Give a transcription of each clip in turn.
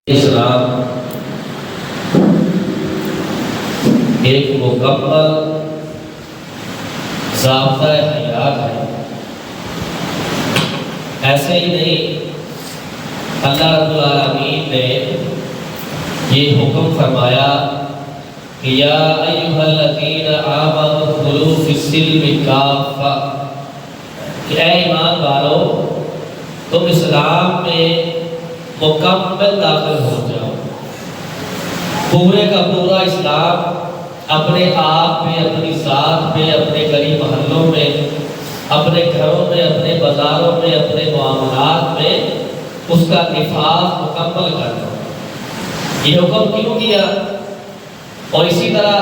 اسلام ایک مکمل ضابطہ حیات ہے۔ ایسے ہی نہیں، اللہ رب العالمین نے یہ حکم فرمایا کہ یا ایھا الذین آمنوا ادخلوا فی السلم کافہ، کہ اے ایمان والو تم اسلام میں مکمل داخل ہو جاؤ۔ پورے کا پورا اسلام اپنے آپ میں، اپنی ذات میں، اپنے گلی محلوں میں، اپنے گھروں میں، اپنے بازاروں میں، اپنے معاملات میں اس کا نفاذ مکمل کرنا۔ یہ حکم کیوں کیا؟ اور اسی طرح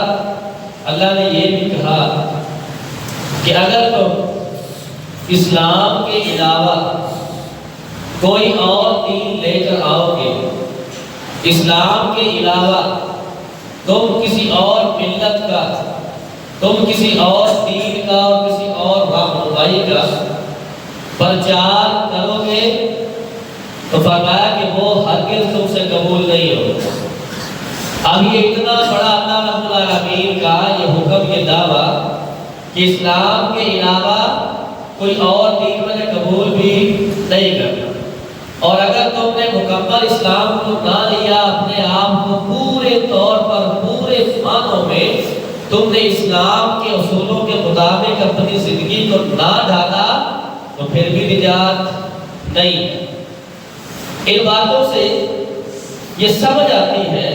اللہ نے یہ بھی کہا کہ اگر تم اسلام کے علاوہ کوئی اور دین لے کر آؤ گے، اسلام کے علاوہ تم کسی اور ملت کا، تم کسی اور دین کا اور کسی اور رہنمائی کا پرچار کرو گے تو فرمایا کہ وہ ہرگز تم سے قبول نہیں ہوگا۔ اب یہ اتنا بڑا اللہ رب العالمین کا یہ حکم، یہ دعویٰ کہ اسلام کے علاوہ کوئی اور دین میں نے قبول بھی نہیں کرنا، اور اگر تم نے مکمل اسلام کو نہ لیا، اپنے آپ کو پورے طور پر پورے معنوں میں تم نے اسلام کے اصولوں کے مطابق اپنی زندگی کو نہ ڈھالا تو پھر بھی نجات نہیں۔ ان باتوں سے یہ سمجھ آتی ہے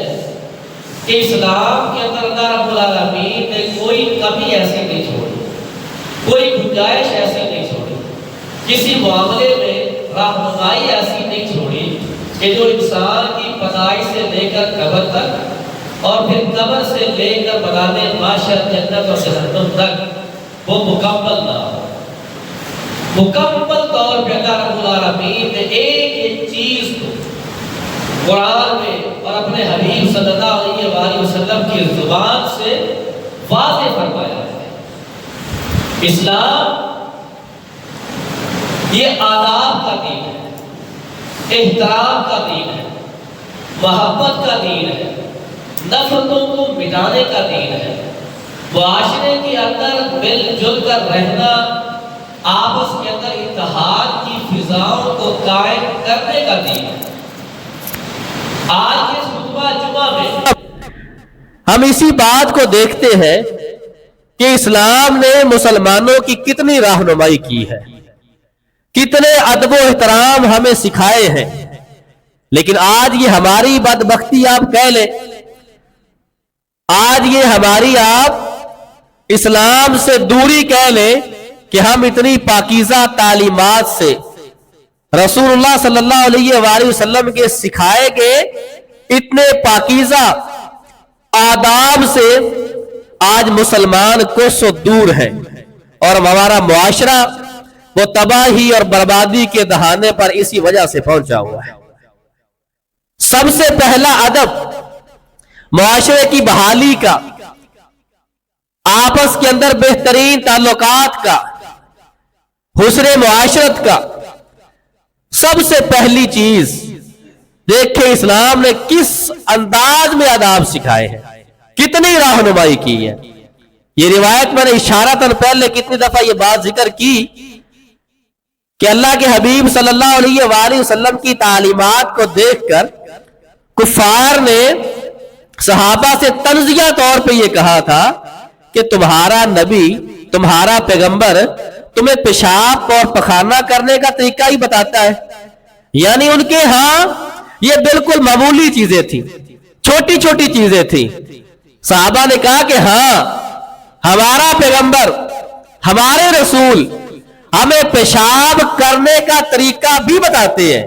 کہ اسلام کے اندر اللہ رب العالمین نے کوئی کمی ایسی نہیں چھوڑی، کوئی گنجائش ایسی نہیں چھوڑی، کسی معاملے میں رہنمائی ایسی نہیں چھوڑی کہ جو انسان کی پیدائش سے لے کر قبر تک اور پھر قبر سے لے کر بنانے معاشر جنت اور جہنم تک وہ مکمل نہ ہو۔ مکمل طور پہ اللہ رب العالمین نے ایک ایک چیز کو قرآن میں اور اپنے حبیب صلی اللہ علیہ وآلہ وسلم کی زبان سے واضح فرمایا ہے۔ اسلام یہ آداب کا دین ہے، احترام کا دین ہے، محبت کا دین ہے، نفرتوں کو مٹانے کا دین ہے، معاشرے کے اندر مل جل کر رہنا، آپس کے اندر اتحاد کی فضاؤں کو قائم کرنے کا دین ہے۔ آج کے خطبہ جمعہ میں ہم اسی بات کو دیکھتے ہیں کہ اسلام نے مسلمانوں کی کتنی رہنمائی کی ہے، کتنے ادب و احترام ہمیں سکھائے ہیں، لیکن آج یہ ہماری بدبختی آپ کہہ لیں، آج یہ ہماری آپ اسلام سے دوری کہہ لیں کہ ہم اتنی پاکیزہ تعلیمات سے رسول اللہ صلی اللہ علیہ وآلہ وسلم کے سکھائے گئے اتنے پاکیزہ آداب سے آج مسلمان کوسوں دور ہیں، اور ہمارا معاشرہ وہ تباہی اور بربادی کے دہانے پر اسی وجہ سے پہنچا ہوا ہے۔ سب سے پہلا ادب معاشرے کی بحالی کا، آپس کے اندر بہترین تعلقات کا، حسن معاشرت کا، سب سے پہلی چیز دیکھیں اسلام نے کس انداز میں آداب سکھائے ہیں، کتنی رہنمائی کی ہے۔ یہ روایت میں نے اشارتاً پہلے کتنی دفعہ یہ بات ذکر کی کہ اللہ کے حبیب صلی اللہ علیہ وآلہ وسلم کی تعلیمات کو دیکھ کر کفار نے صحابہ سے طنزیہ طور پہ یہ کہا تھا کہ تمہارا نبی، تمہارا پیغمبر تمہیں پیشاب اور پخانہ کرنے کا طریقہ ہی بتاتا ہے۔ یعنی ان کے ہاں یہ بالکل معمولی چیزیں تھیں، چھوٹی چھوٹی چیزیں تھیں۔ صحابہ نے کہا کہ ہاں، ہمارا پیغمبر، ہمارے رسول ہمیں پیشاب کرنے کا طریقہ بھی بتاتے ہیں،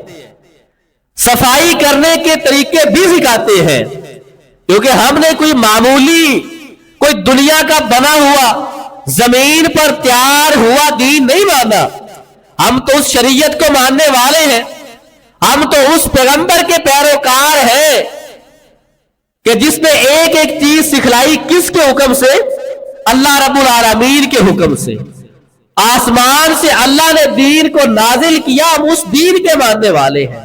صفائی کرنے کے طریقے بھی سکھاتے ہیں، کیونکہ ہم نے کوئی معمولی، کوئی دنیا کا بنا ہوا، زمین پر تیار ہوا دین نہیں مانا۔ ہم تو اس شریعت کو ماننے والے ہیں، ہم تو اس پیغمبر کے پیروکار ہیں کہ جس نے ایک ایک چیز سکھلائی، کس کے حکم سے؟ اللہ رب العالمین کے حکم سے۔ آسمان سے اللہ نے دین کو نازل کیا، ہم اس دین کے ماننے والے ہیں۔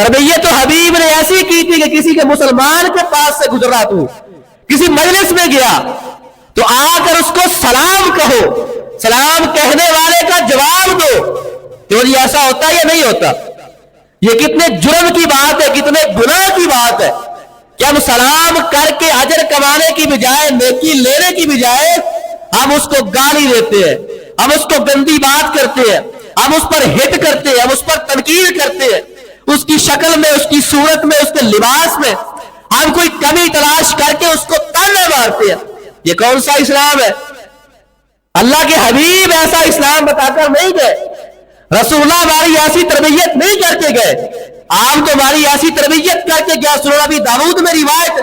تربیت تو حبیب نے ایسی کی تھی کہ کسی کے مسلمان کے پاس سے گزرا تو کسی مجلس میں گیا تو آ کر اس کو سلام کہو، سلام کہنے والے کا جواب دو۔ کیوں جی ایسا ہوتا ہے یا نہیں ہوتا؟ یہ کتنے جرم کی بات ہے، کتنے گناہ کی بات ہے کہ ہم سلام کر کے اجر کمانے کی بجائے، نیکی لینے کی بجائے ہم اس کو گالی دیتے ہیں، ہم اس کو گندی بات کرتے ہیں، ہم اس پر ہٹ کرتے ہیں، ہم اس پر تنقید کرتے ہیں، اس کی شکل میں، اس کی صورت میں، اس کے لباس میں ہم کوئی کمی تلاش کر کے اس کو تانے مارتے ہیں۔ یہ کون سا اسلام ہے؟ اللہ کے حبیب ایسا اسلام بتا کر نہیں گئے، رسول اللہ ہماری ایسی تربیت نہیں کر کے گئے، آپ تو ہماری ایسی تربیت کر کے گیا۔ سنن ابی داؤد میں روایت،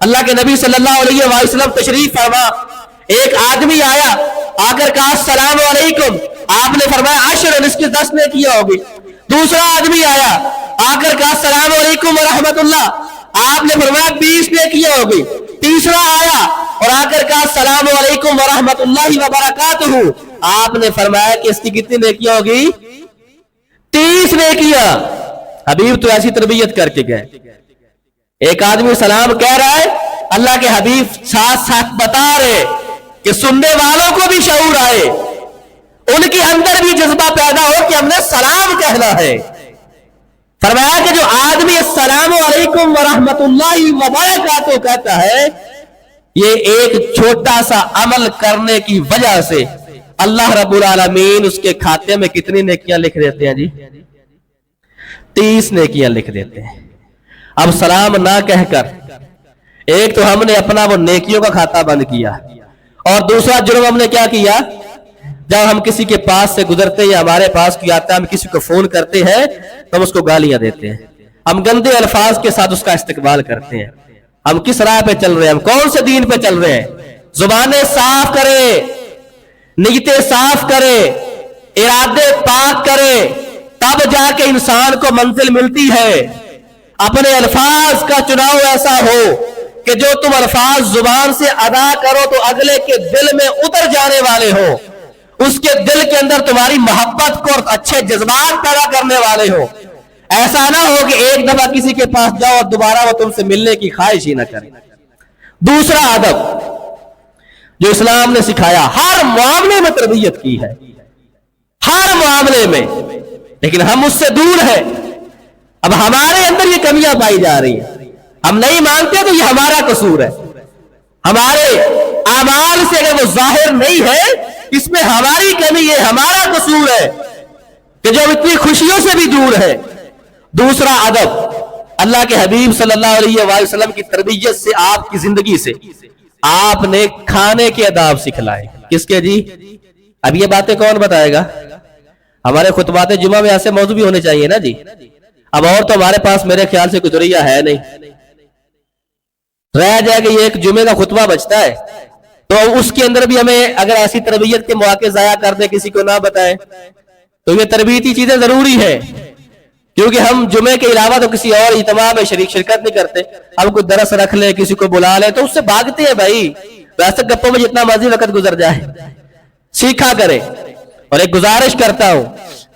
اللہ کے نبی صلی اللہ علیہ وسلم تشریف فرما، ایک آدمی آیا، آ کر کہا السلام علیکم، آپ نے فرمایا عشر، اس کی 10 نے کیا ہوگی۔ دوسرا آدمی آیا، آ کر کہا السلام علیکم ورحمت اللہ، آپ نے فرمایا 20 نے کیا ہوگی۔ تیسرا آیا اور آ کر کہا السلام علیکم ورحمت اللہ وبرکاتہ، آپ نے فرمایا کہ اس کی کتنی نیکیاں ہوگی؟ 30 نیکیاں۔ حبیب تو ایسی تربیت کر کے گئے۔ ایک آدمی سلام کہہ رہا ہے، اللہ کے حبیب ساتھ ساتھ بتا رہے کہ سننے والوں کو بھی شعور آئے، ان کے اندر بھی جذبہ پیدا ہو کہ ہم نے سلام کہنا ہے۔ فرمایا کہ جو آدمی السلام علیکم ورحمت اللہ وبرکاتہ کہتا ہے، یہ ایک چھوٹا سا عمل کرنے کی وجہ سے اللہ رب العالمین اس کے کھاتے میں کتنی نیکیاں لکھ دیتے ہیں جی؟ 30 نیکیاں لکھ دیتے ہیں۔ اب سلام نہ کہہ کر ایک تو ہم نے اپنا وہ نیکیوں کا کھاتا بند کیا، اور دوسرا جرم ہم نے کیا کیا؟ جب ہم کسی کے پاس سے گزرتے ہیں یا ہمارے پاس کوئی آتا ہے، ہم کسی کو فون کرتے ہیں تو ہم اس کو گالیاں دیتے ہیں، ہم گندے الفاظ کے ساتھ اس کا استقبال کرتے ہیں۔ ہم کس راہ پہ چل رہے ہیں؟ ہم کون سے دین پہ چل رہے ہیں؟ زبانیں صاف کرے، نیتیں صاف کرے، ارادے پاک کرے، تب جا کے انسان کو منزل ملتی ہے۔ اپنے الفاظ کا چناؤ ایسا ہو کہ جو تم الفاظ زبان سے ادا کرو تو اگلے کے دل میں اتر جانے والے ہو، اس کے دل کے اندر تمہاری محبت کو اور اچھے جذبات پیدا کرنے والے ہو۔ ایسا نہ ہو کہ ایک دفعہ کسی کے پاس جاؤ اور دوبارہ وہ تم سے ملنے کی خواہش ہی نہ کرے۔ دوسرا ادب جو اسلام نے سکھایا، ہر معاملے میں تربیت کی ہے، ہر معاملے میں، لیکن ہم اس سے دور ہیں۔ اب ہمارے اندر یہ کمیاں پائی جا رہی ہیں، ہم نہیں مانتے تو یہ ہمارا قصور ہے۔ ہمارے اعمال سے اگر وہ ظاہر نہیں ہے، اس میں ہماری کمی ہے، ہمارا قصور ہے کہ جو اتنی خوشیوں سے بھی دور ہے۔ دوسرا ادب، اللہ کے حبیب صلی اللہ علیہ وآلہ وسلم کی تربیت سے، آپ کی زندگی سے آپ نے کھانے کے آداب سکھلائے۔ کس کے جی؟ اب یہ باتیں کون بتائے گا؟ ہمارے خطبات جمعہ میں ایسے موضوع بھی ہونے چاہیے نا جی۔ اب اور تو ہمارے پاس میرے خیال سے کوئی ذریعہ ہے نہیں، رہ جائے کہ یہ ایک جمعے کا خطبہ بچتا ہے تو اس کے اندر بھی ہمیں اگر ایسی تربیت کے مواقع ضائع کر دیں، کسی کو نہ بتائیں، تو یہ تربیتی چیزیں ضروری ہے، کیونکہ ہم جمعے کے علاوہ تو کسی اور اجتماع میں شرکت نہیں کرتے۔ ہم کوئی درس رکھ لیں، کسی کو بلا لیں تو اس سے بھاگتے ہیں بھائی، ویسے گپوں میں جتنا مرضی وقت گزر جائے، سیکھا کرے۔ اور ایک گزارش کرتا ہوں،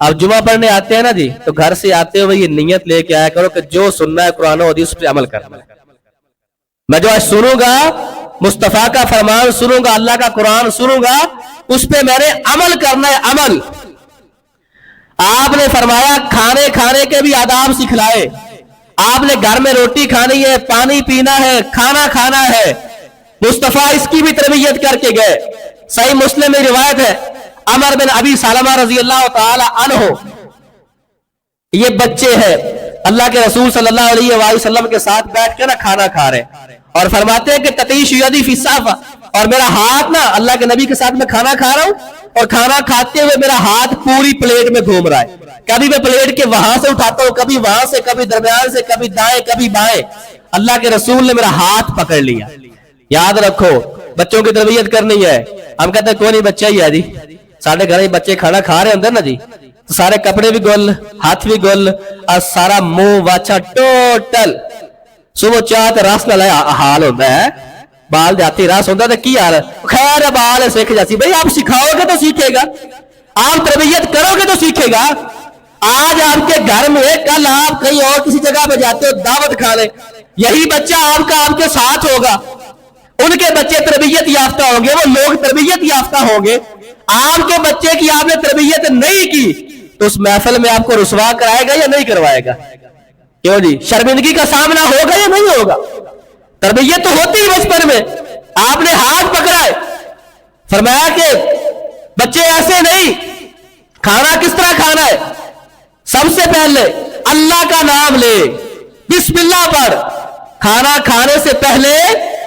آپ جمعہ پڑھنے آتے ہیں نا جی، تو گھر سے آتے ہوئے یہ نیت لے کے آیا کرو کہ جو سننا ہے قرآن و حدیث پہ عمل کرنا ہے۔ میں جو آج سنوں گا، مصطفیٰ کا فرمان سنوں گا، اللہ کا قرآن سنوں گا، اس پہ میں نے عمل کرنا ہے، عمل۔ آپ نے فرمایا کھانے کے بھی آداب سکھلائے۔ آپ نے گھر میں روٹی کھانی ہے، پانی پینا ہے، کھانا کھنا ہے، مصطفیٰ اس کی بھی تربیت کر کے گئے۔ صحیح مسلم میں روایت ہے، عمر بن ابی سلمہ رضی اللہ تعالی عنہ، یہ بچے ہیں، اللہ کے رسول صلی اللہ علیہ وآلہ وسلم کے ساتھ بیٹھ کے نا کھانا کھا رہے اور فرماتے ہیں کہ تتیش یدی فی الصحفہ، اور میرا ہاتھ نا اللہ کے نبی کے ساتھ میں کھانا کھا رہا ہوں اور کھانا کھاتے ہوئے میرا ہاتھ پوری پلیٹ میں گھوم رہا ہے، کبھی میں پلیٹ کے وہاں سے اٹھاتا ہوں، کبھی وہاں سے، کبھی درمیان سے، کبھی دائیں کبھی بائیں، اللہ کے رسول نے میرا ہاتھ پکڑ لیا۔ یاد رکھو بچوں کی تربیت کرنی ہے۔ ہم کہتے ہیں کوئی نہیں بچہ ہی ہے جی، سارے گھر بچے کھانا کھا رہے ہوندے نا جی، تو سارے کپڑے بھی گل، ہاتھ بھی گل، اور سارا منہ واچا ٹوٹل صبح چاہتے رس نہ لیا حال ہوتا ہے، بال جاتی رس ہوتا ہے، کی حال ہے؟ خیر بال سیکھ جاتی۔ بھئی آپ سکھاؤ گے تو سیکھے گا، آپ تربیت کرو گے تو سیکھے گا، آج آپ کے گھر میں کل آپ کہیں اور کسی جگہ پہ جاتے ہو دعوت کھانے، یہی بچہ آپ کے ساتھ ہوگا، ان کے بچے تربیت یافتہ ہوں گے، وہ لوگ تربیت یافتہ ہوں گے، آپ کے بچے کی آپ نے تربیت نہیں کی تو اس محفل میں آپ کو رسوا کرائے گا یا نہیں کروائے گا؟ کیوں جی؟ شرمندگی کا سامنا ہوگا یا نہیں ہوگا؟ تربیت تو ہوتی ہی بچپن میں، آپ نے ہاتھ پکڑا ہے، فرمایا کہ بچے ایسے نہیں، کھانا کس طرح کھانا ہے؟ سب سے پہلے اللہ کا نام لے، بسم اللہ پڑھ، کھانا کھانے سے پہلے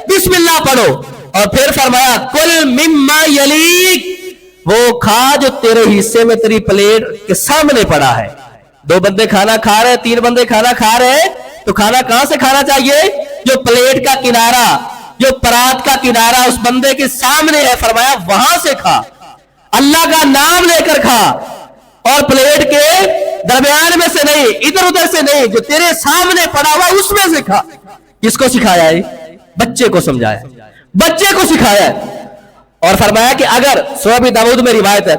بسم اللہ پڑھو، اور پھر فرمایا کل مما یلیک، وہ کھا جو تیرے حصے میں تیری پلیٹ کے سامنے پڑا ہے۔ 2 بندے کھانا کھا رہے ہیں، 3 بندے کھانا کھا رہے ہیں، تو کھانا کہاں سے کھانا چاہیے؟ جو پلیٹ کا کنارہ، جو پرات کا کنارہ اس بندے کے سامنے ہے، فرمایا وہاں سے کھا، اللہ کا نام لے کر کھا، اور پلیٹ کے درمیان میں سے نہیں، ادھر ادھر سے نہیں، جو تیرے سامنے پڑا ہوا اس میں سے کھا۔ کس کو سکھایا ہے؟ بچے کو سمجھایا، بچے کو سکھایا ہے۔ اور فرمایا کہ اگر سنن ابی داؤد میں روایت ہے،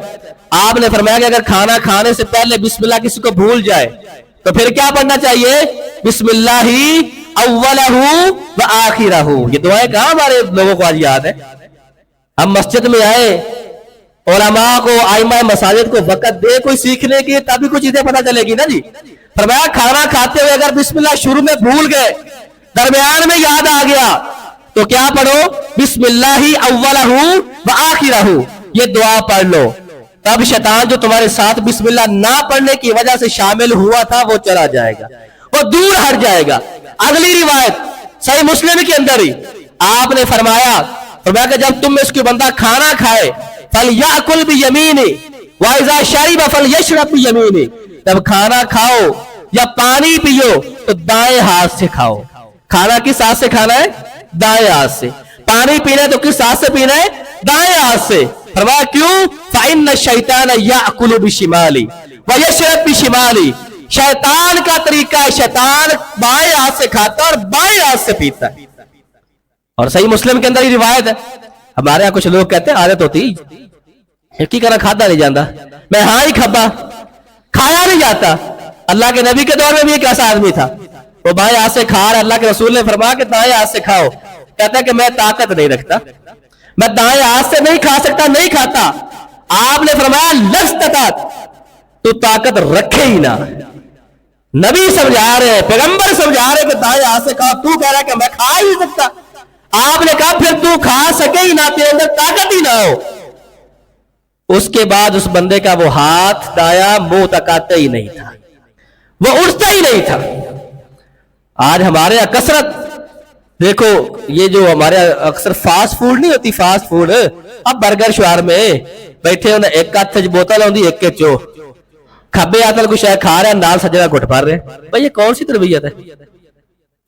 آپ نے فرمایا کہ اگر کھانا کھانے سے پہلے بسم اللہ کسی کو بھول جائے تو پھر کیا پڑھنا چاہیے؟ بسم اللہ اولہ و آخرہ۔ یہ دعائیں کہاں ہمارے لوگوں کو آج یاد ہے؟ ہم مسجد میں آئے، علماء کو، ائمہ مساجد کو وقت دے کوئی سیکھنے کی، تبھی کچھ چیزیں پتہ چلے گی نا جی۔ فرمایا کھانا کھاتے ہوئے اگر بسم اللہ شروع میں بھول گئے، درمیان میں یاد آ گیا تو کیا پڑھو؟ بسم اللہ اولہ و آخرہ، یہ دعا پڑھ لو، تب شیطان جو تمہارے ساتھ بسم اللہ نہ پڑھنے کی وجہ سے شامل ہوا تھا وہ چلا جائے گا، وہ دور ہٹ جائے گا۔ اگلی روایت صحیح مسلم کے اندر ہی آپ نے فرمایا کہ جب تم میں اس کی بندہ کھانا کھائے فَلْيَأْكُلْ بِيَمِينِ وَإِذَا شَرِبَ فَلْيَشْرَبْ بِيَمِينِ، جب کھانا کھاؤ یا پانی پیو تو دائیں ہاتھ سے کھاؤ۔ کھانا کس ہاتھ سے کھانا ہے؟ دائیں ہاتھ سے۔ پانی پینا ہے تو کس ہاتھ سے پینا ہے؟ دائیں ہاتھ سے۔ فرمایا کیوں؟ فَإِنَّ الشَّيْطَانَ يَأْكُلُ بِشِمَالِهِ وَيَشْرَبْ بِشِمَالِهِ، شیطان کا طریقہ ہے، شیطان بائیں ہاتھ سے کھاتا ہے اور بائیں ہاتھ سے پیتا ہے۔ اور صحیح مسلم کے اندر ہی روایت ہے، ہمارے یہاں کچھ لوگ کہتے ہیں عادت ہوتی کی کرنا کھاتا نہیں جاتا، میں ہاں ہی کھبا، کھایا نہیں جاتا۔ اللہ کے نبی کے دور میں بھی ایک ایسا آدمی تھا، وہ بائیں ہاتھ سے کھا رہا، اللہ کے رسول نے فرمایا کہ دائیں ہاتھ سے کھاؤ، کہتا ہے کہ میں طاقت نہیں رکھتا، میں دائیں ہاتھ سے نہیں کھا سکتا، نہیں کھاتا۔ آپ نے فرمایا لستطعت، تو طاقت رکھے ہی نہ۔ نبی سمجھا رہے ہیں، پیغمبر سمجھا رہے ہیں کہ دائیں ہاتھ سے کھاؤ، تو کہہ رہا ہے کہ میں کھا ہی نہیں سکتا۔ آپ نے کہا پھر تو کھا سکے ہی نہ، تیرے اندر طاقت ہی نہ ہو۔ اس کے بعد اس بندے کا وہ ہاتھ دایا منہ تک آتا ہی نہیں تھا، وہ اٹھتا ہی نہیں تھا۔ آج ہمارے یہاں کثرت دیکھو، یہ جو ہمارے اکثر فاسٹ فوڈ نہیں ہوتی، فاسٹ فوڈ، اب برگر شوار میں بیٹھے انہیں ایک ہاتھ بوتل ہوندی، ایک کے چو کھبے ہاتھ کو شاید کھا رہے ہیں، نال سجدہ گھٹ پھار رہے ہیں۔ بھئی یہ کون سی تربیت ہے؟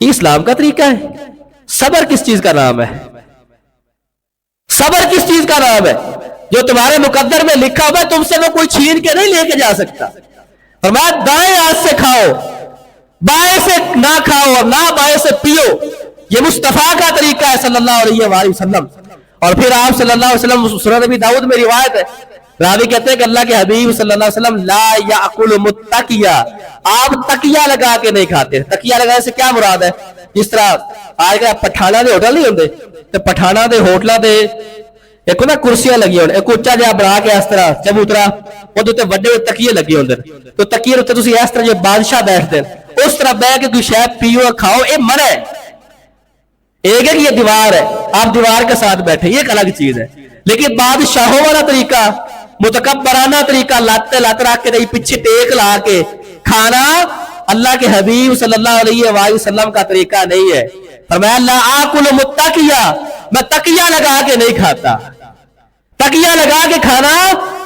یہ اسلام کا طریقہ ہے؟ صبر کس چیز کا نام ہے؟ صبر کس چیز کا نام ہے؟ جو تمہارے مقدر میں لکھا ہوا ہے تم سے وہ کوئی چھین کے نہیں لے کے جا سکتا۔ فرمایا دائیں ہاتھ سے کھاؤ، بائیں سے نہ کھاؤ اور نہ بائیں سے پیو، یہ مصطفیٰ کا طریقہ ہے صلی اللہ علیہ وآلہ وسلم۔ اور پھر آپ صلی اللہ علیہ وسلم، سنن ابی داؤد میں روایت ہے، راوی کہتے ہیں کہ اللہ کے حبیب صلی اللہ علیہ وسلم لا یاکل متکیا، آپ تکیہ لگا کے نہیں کھاتے۔ تکیہ لگانے سے کیا مراد ہے؟ جس طرح آج کل پٹھانا دے ہوٹل نہیں ہوندے تے پٹھانا دے ہوٹلاں دے ایک نا کرسیاں لگی ہون، ایک اونچا جہا بنا کے اس طرح چبوترا اودے تے وڈے تکیے لگے ہوندے، تو تکیے تے تسی اس طرح جو بادشاہ بیٹھدے اس طرح بیٹھ کے کوئی شے پیو کھاؤ، اے منع ہے۔ ایک ہے کہ یہ دیوار ہے، آپ دیوار کے ساتھ بیٹھے، یہ ایک الگ چیز ہے۔ لیکن بادشاہوں والا طریقہ، متکبرانہ طریقہ، لاتے لاتے رکھ کے پیچھے ٹیک لا کے کھانا، اللہ کے حبیب صلی اللہ علیہ وآلہ وسلم کا طریقہ نہیں ہے۔ فرمایا لا آکل متکیا، میں تکیہ لگا کے نہیں کھاتا۔ تکیہ لگا کے کھانا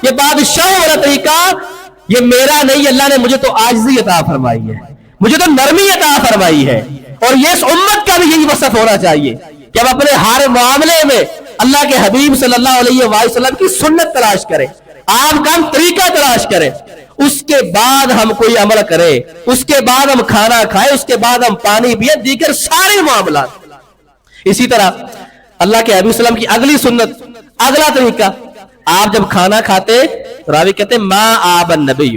یہ بادشاہوں والا طریقہ، یہ میرا نہیں، اللہ نے مجھے تو عاجزی عطا فرمائی ہے، مجھے تو نرمی عطا فرمائی ہے۔ اور یہ اس امت کا بھی یہی وصف ہونا چاہیے کہ ہم اپنے ہر معاملے میں اللہ کے حبیب صلی اللہ علیہ وآلہ وسلم کی سنت تلاش کریں، آپ کا ہم طریقہ تلاش کریں، اس کے بعد ہم کوئی عمل کریں، اس کے بعد ہم کھانا کھائیں، اس کے بعد ہم پانی پیئیں، دیگر سارے معاملات۔ اسی طرح اللہ کے حبیب صلی اللہ علیہ وسلم کی اگلی سنت، اگلا طریقہ، آپ جب کھانا کھاتے راوی کہتے ما آب النبی،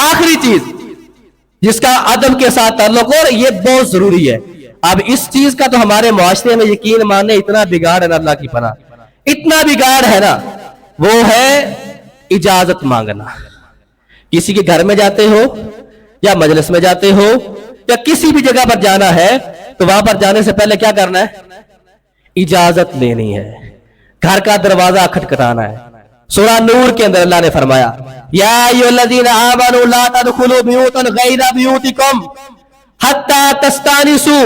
آخری چیز جس کا عدم کے ساتھ تعلق اور یہ بہت ضروری ہے. اب اس چیز کا تو ہمارے معاشرے میں یقین ماننے اتنا بگاڑ ہے نا، اللہ کی پناہ، اتنا بگاڑ ہے نا، وہ ہے اجازت مانگنا. کسی کے گھر میں جاتے ہو یا مجلس میں جاتے ہو یا کسی بھی جگہ پر جانا ہے تو وہاں پر جانے سے پہلے کیا کرنا ہے؟ اجازت لینی ہے، گھر کا دروازہ کھٹکھٹانا ہے. سورہ نور کے اندر اللہ نے فرمایا یا ایھا الذین آمنوا لا تدخلوا بیوتا غیر بیوتکم حتی تستانسوا.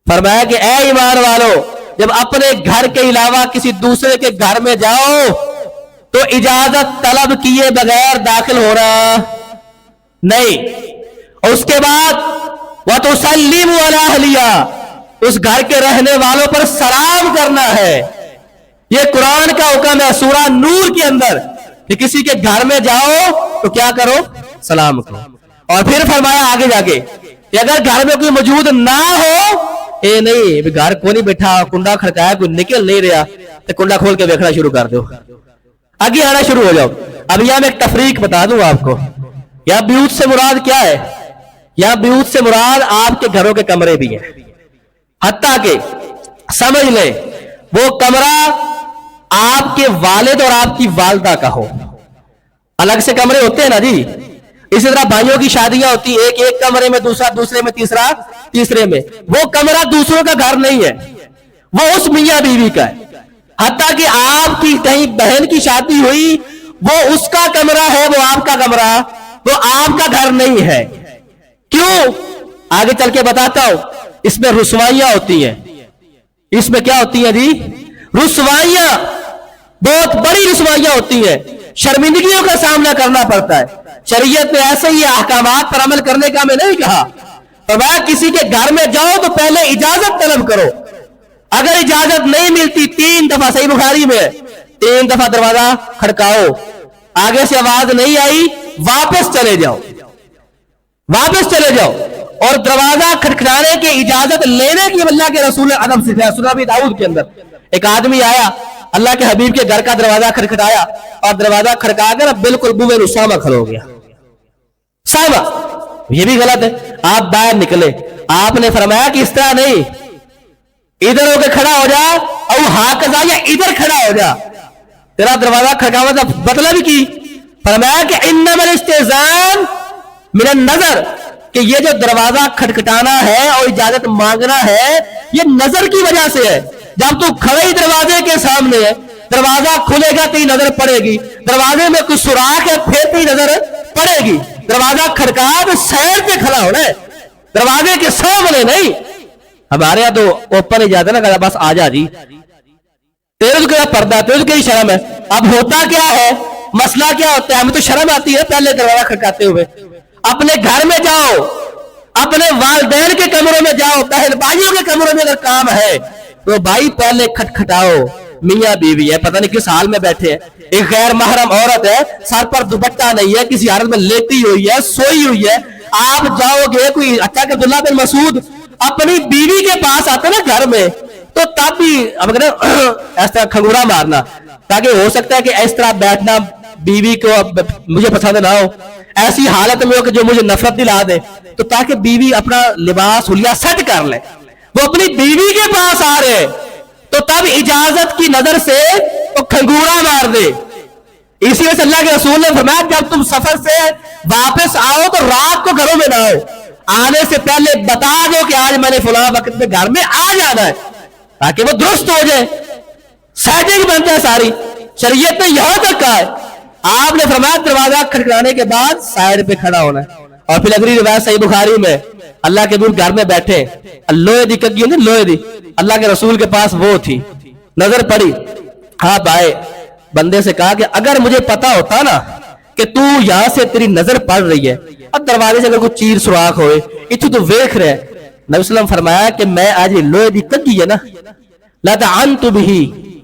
فرمایا کہ اے ایمان والو، جب اپنے گھر کے علاوہ کسی دوسرے کے گھر میں جاؤ تو اجازت طلب کیے بغیر داخل ہونا نہیں. اور اس کے بعد وَتُسَلِّمُوا عَلَىٰ أَهْلِهَا، اس گھر کے رہنے والوں پر سلام کرنا ہے. یہ قرآن کا حکم ہے سورہ نور کے اندر کہ کسی کے گھر میں جاؤ تو کیا کرو؟ سلام کرو. اور پھر فرمایا آگے جا کے کہ اگر گھر میں کوئی موجود نہ ہو، اے نہیں گھر کو نہیں بیٹھا، کنڈا کھڑکایا کوئی نکل نہیں رہا تو کنڈا کھول کے دیکھنا شروع کر دو، آگے آنا شروع ہو جاؤ. اب یہاں میں ایک تفریق بتا دوں آپ کو. یہاں بیوت سے مراد کیا ہے؟ یہاں بیوت سے مراد آپ کے گھروں کے کمرے بھی ہیں. حتیٰ کہ سمجھ لیں وہ کمرہ آپ کے والد اور آپ کی والدہ کا ہو. الگ سے کمرے ہوتے ہیں نا جی. اسی طرح بھائیوں کی شادیاں ہوتی ہیں، ایک کمرے میں، دوسرا دوسرے میں، تیسرا تیسرے میں. وہ کمرہ دوسروں کا گھر نہیں ہے، وہ اس میاں بیوی کا ہے. حتیٰ کہ آپ کی کہیں بہن کی شادی ہوئی، وہ اس کا کمرہ ہے، وہ آپ کا کمرہ، وہ آپ کا گھر نہیں ہے. کیوں؟ آگے چل کے بتاتا ہوں. اس میں رسوائیاں ہوتی ہیں. اس میں کیا ہوتی ہیں جی؟ رسوائیاں، بہت بڑی رسوائیاں ہوتی ہیں، شرمندگیوں کا سامنا کرنا پڑتا ہے. شریعت نے ایسے ہی احکامات پر عمل کرنے کا ہمیں نہیں کہا. فرمایا کسی کے گھر میں جاؤ تو پہلے اجازت طلب کرو. اگر اجازت نہیں ملتی 3 دفعہ، صحیح بخاری میں 3 دفعہ دروازہ کھڑکاؤ، آگے سے آواز نہیں آئی واپس چلے جاؤ، واپس چلے جاؤ. اور دروازہ کھٹکھٹانے کی اجازت لینے کی اللہ کے رسول نے ادب سکھایا. سنن ابی داؤد کے اندر ایک آدمی آیا، اللہ کے حبیب کے گھر کا دروازہ کھٹکھٹایا اور دروازہ کھڑکا کر بالکل بوئے اسامہ کھڑو گیا. صاحبہ یہ بھی غلط ہے. آپ باہر نکلے، آپ نے فرمایا کہ اس طرح نہیں، ادھر ہو کے کھڑا ہو جا اور ہاکذا یا ادھر کھڑا ہو جا. تیرا دروازہ کھڑکاوا تھا، مطلب کی فرمایا کہ انما الاستئذان من النظر، کہ یہ جو دروازہ کھٹکھٹانا ہے اور اجازت مانگنا ہے یہ نظر کی وجہ سے ہے. جب تو کھڑے ہی دروازے کے سامنے ہے، دروازہ کھلے گا تیری نظر پڑے گی، دروازے میں کوئی سوراخ ہے پھر تیری نظر پڑے گی. دروازہ کھڑکا تو سائڈ پہ کھڑا ہونا ہے، دروازے کے سامنے نہیں. ہمارے یہاں تو اوپن ہی جاتا نا، کہا بس آ جا جی، تیرے تو کیا پردہ، تیرے تو کیا شرم ہے. اب ہوتا کیا ہے، مسئلہ کیا ہوتا ہے، ہمیں تو شرم آتی ہے پہلے دروازہ کھڑکاتے ہوئے. اپنے گھر میں جاؤ، اپنے والدین کے کمروں میں جاؤ، بہن بھائیوں کے کمروں میں اگر کام ہے تو بھائی پہلے کھٹکھٹاؤ. میاں بیوی ہے، پتہ نہیں کس حال میں بیٹھے ہیں، ایک غیر محرم عورت ہے، سر پر دوپٹہ نہیں ہے، کسی حالت میں لیٹی ہوئی ہے، سوئی ہوئی ہے. آپ جاؤ گے، کوئی اچھا کہ عبداللہ بن مسعود اپنی بیوی کے پاس آتے نا گھر میں، تو تب بھی اب اس طرح کھنگورا مارنا، تاکہ ہو سکتا ہے کہ اس طرح بیٹھنا بیوی کو مجھے پسند نہ ہو، ایسی حالت میں ہو کہ جو مجھے نفرت دلا دے، تو تاکہ بیوی اپنا لباس حلیہ سیٹ کر لے. وہ اپنی بیوی کے پاس آ رہے تو تب اجازت کی نظر سے وہ کھنگورا مار دے. اسی وجہ سے اللہ کے رسول نے فرمایا جب تم سفر سے واپس آؤ تو رات کو گھروں میں نہ آؤ، آنے سے پہلے بتا دو کہ آج میں نے فلاں وقت میں گھر میں آ جانا ہے، تاکہ وہ درست ہو جائے. سیٹنگ بنتا ہے ساری. شریعت نے یہاں تک کہا ہے. آپ نے فرمایا دروازہ کھٹکھٹانے کے بعد سائڈ پہ کھڑا ہونا ہے. اور پھر اگلی روایت صحیح بخاری میں اللہ کے نبی گھر میں بیٹھے، لوہے دی کگی ہے نا، لوہے دی، اللہ کے رسول کے پاس وہ تھی، نظر پڑی. آپ آئے، بندے سے کہا کہ اگر مجھے پتا ہوتا نا کہ تو یہاں سے تیری نظر پڑ رہی ہے، اب دروازے سے اگر کوئی چیر سوراخ ہوئے اتو تو ویکھ رہے، نبی صلی اللہ علیہ وسلم فرمایا کہ میں آج لوہے دی کگی ہے نا، لَتَعَنْتُ بِهِ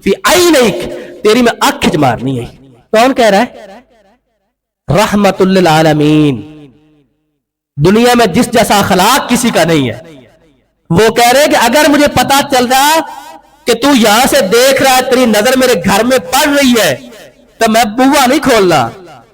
فِي عَيْنَيْكَ، تیری میں آنکھ مارنی ہے. کون کہہ رہا ہے؟ رحمت للعالمین. دنیا میں جس جیسا اخلاق کسی کا نہیں ہے. وہ کہہ رہے کہ اگر مجھے پتا چل رہا کہ تو یہاں سے دیکھ رہا ہے، تیری نظر میرے گھر میں پڑ رہی ہے، تو میں بوا نہیں کھولنا،